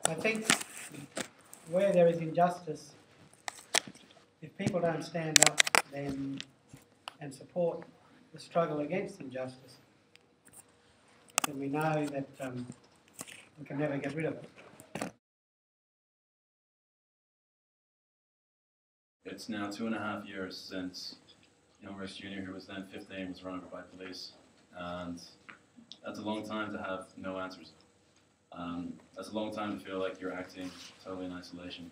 I think where there is injustice, if people don't stand up then and support the struggle against injustice, then we know that we can never get rid of it. It's now 2.5 years since young Rex Jr., who was then 15, was run over by police, and that's a long time to have no answers. That's a long time to feel like you're acting totally in isolation.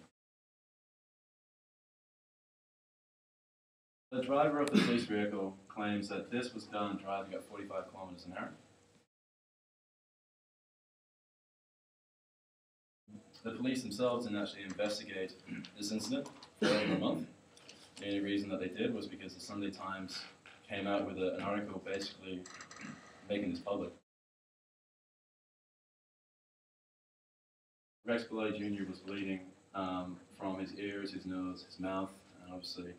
The driver of the police vehicle claims that this was done driving at 45 kilometers an hour. The police themselves didn't actually investigate this incident for over a month. The only reason that they did was because the Sunday Times came out with an article basically making this public. Rex Bellotti Jr. was bleeding from his ears, his nose, his mouth, and obviously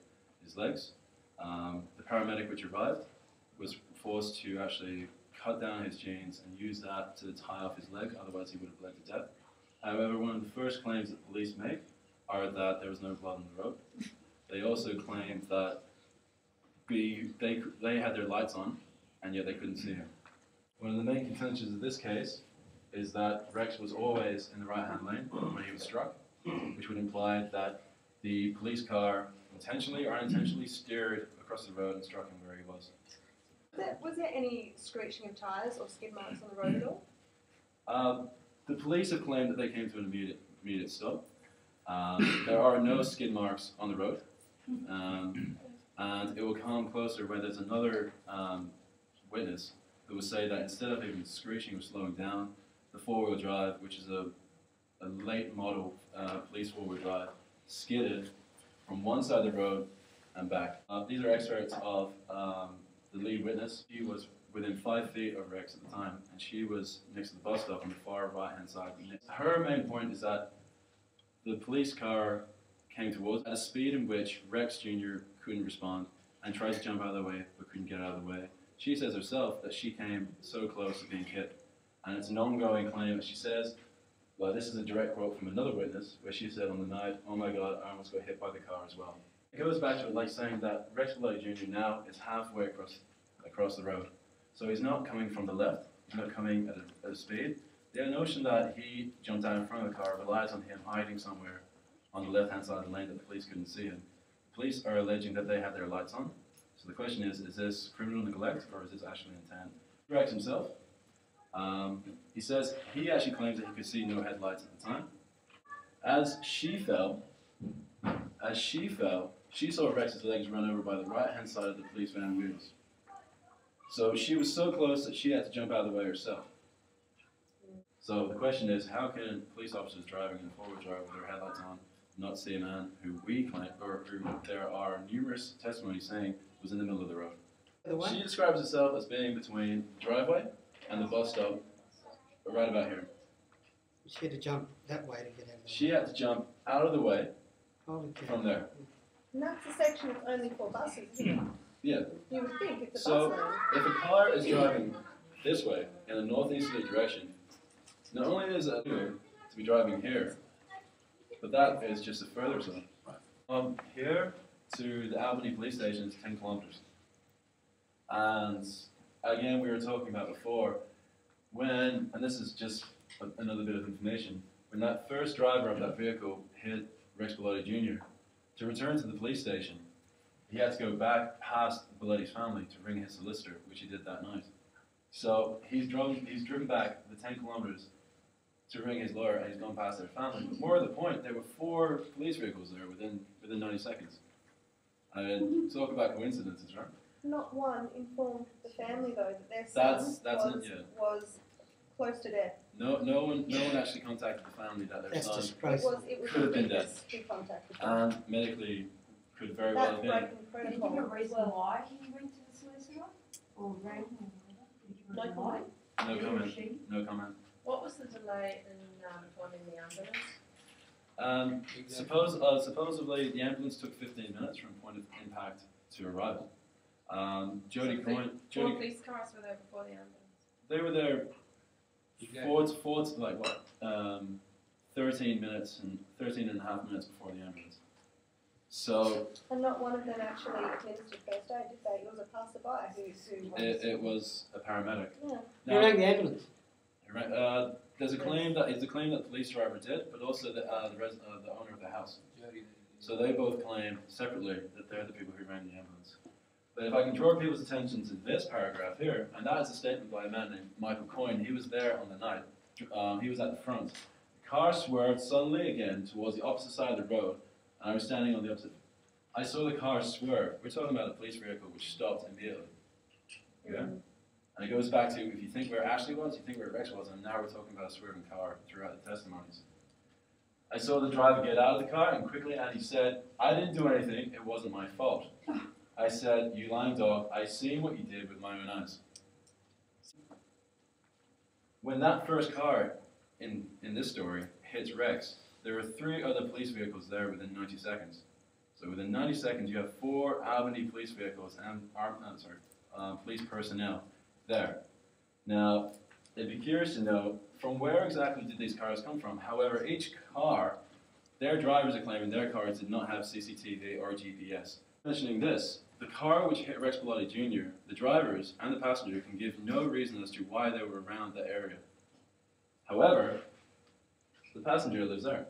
his legs. The paramedic which arrived was forced to actually cut down his jeans and use that to tie off his leg, otherwise he would have bled to death. However, one of the first claims that police make are that there was no blood on the road. They also claimed that they had their lights on, and yet they couldn't see him. One of the main contentions of this case is that Rex was always in the right-hand lane when he was struck, which would imply that the police car intentionally or unintentionally steered across the road and struck him where he was. Was there any screeching of tyres or skid marks on the road at all? The police have claimed that they came to an immediate stop. There are no skid marks on the road, and it will come closer when there's another witness who will say that instead of even screeching or slowing down, the four-wheel drive, which is a late model police four-wheel drive, skidded from one side of the road and back. These are excerpts of the lead witness. She was within 5 feet of Rex at the time, and she was next to the bus stop on the far right-hand side. Her main point is that the police car came towards at a speed in which Rex Jr. couldn't respond and tried to jump out of the way but couldn't get out of the way. She says herself that she came so close to being hit, and it's an ongoing claim that she says, well, this is a direct quote from another witness, where she said on the night, oh my God, I almost got hit by the car as well. It goes back to it like saying that Rex Bellotti Jr. now is halfway across the road. So he's not coming from the left, he's not coming at a speed. The notion that he jumped out in front of the car relies on him hiding somewhere on the left-hand side of the lane that the police couldn't see him. The police are alleging that they had their lights on. So the question is this criminal neglect or is this actually intent? Rex himself, he says he actually claims that he could see no headlights at the time. As she fell, she saw Rex's legs run over by the right-hand side of the police van wheels. So she was so close that she had to jump out of the way herself. So the question is, how can police officers driving in a four-wheel drive with their headlights on not see a man who we claim, or who there are numerous testimonies saying was in the middle of the road? She describes herself as being between the driveway and the bus stop, right about here. She had to jump that way to get out of the way. She had to jump out of the way from there. And that's a section that's only for buses, isn't it? Yeah. You would think it's a So bus lane. if a car is driving this way in a northeasterly direction, not only is it to be driving here, but that is just a further zone. Here to the Albany police station is 10 kilometers. And again, we were talking about before, and this is just another bit of information, when that first driver of that vehicle hit Rex Bellotti Jr., to return to the police station, he had to go back past Bellotti's family to ring his solicitor, which he did that night. So he's driven back the 10 kilometers to ring his lawyer, and he's gone past their family. But more to the point, there were 4 police vehicles there within 90 seconds. And talk about coincidences, right? Not one informed the family though that their son was close to death. No one actually contacted the family that their son It was could have been dead, who contacted them. and medically could very well have been. That's Did you give a reason why he went to the solicitor? Or rang him? No comment. No comment. No comment. What was the delay in finding the ambulance? Supposedly, the ambulance took 15 minutes from point of impact to arrival. Jody Coyne. 4 police cars were there before the ambulance. They were there. 30 13 and a half minutes before the ambulance. So And not one of them actually administered first aid, did they? It was a passerby who was. it was a paramedic. Yeah. Who rang the ambulance? There's a claim that the police driver did, but also the owner of the house. So they both claim separately that they're the people who ran the ambulance. But if I can draw people's attention to this paragraph here, and that is a statement by a man named Michael Coyne. He was there on the night. He was at the front. The car swerved suddenly again towards the opposite side of the road, and I was standing on the opposite. I saw the car swerve. We're talking about a police vehicle which stopped immediately. Yeah? And it goes back to, if you think where Ashley was, you think where Rex was, and now we're talking about a swerving car throughout the testimonies. I saw the driver get out of the car, and quickly, and he said, I didn't do anything, it wasn't my fault. I said, you lying dog, I seen what you did with my own eyes. When that first car in this story hits Rex, there are 3 other police vehicles there within 90 seconds. So within 90 seconds, you have 4 Albany police vehicles and police personnel there. Now, it'd be curious to know from where exactly did these cars come from. However, each car, their drivers are claiming their cars did not have CCTV or GPS. Mentioning this, the car which hit Rex Bellotti Jr., the drivers and the passenger can give no reason as to why they were around that area. However, the passenger lives there.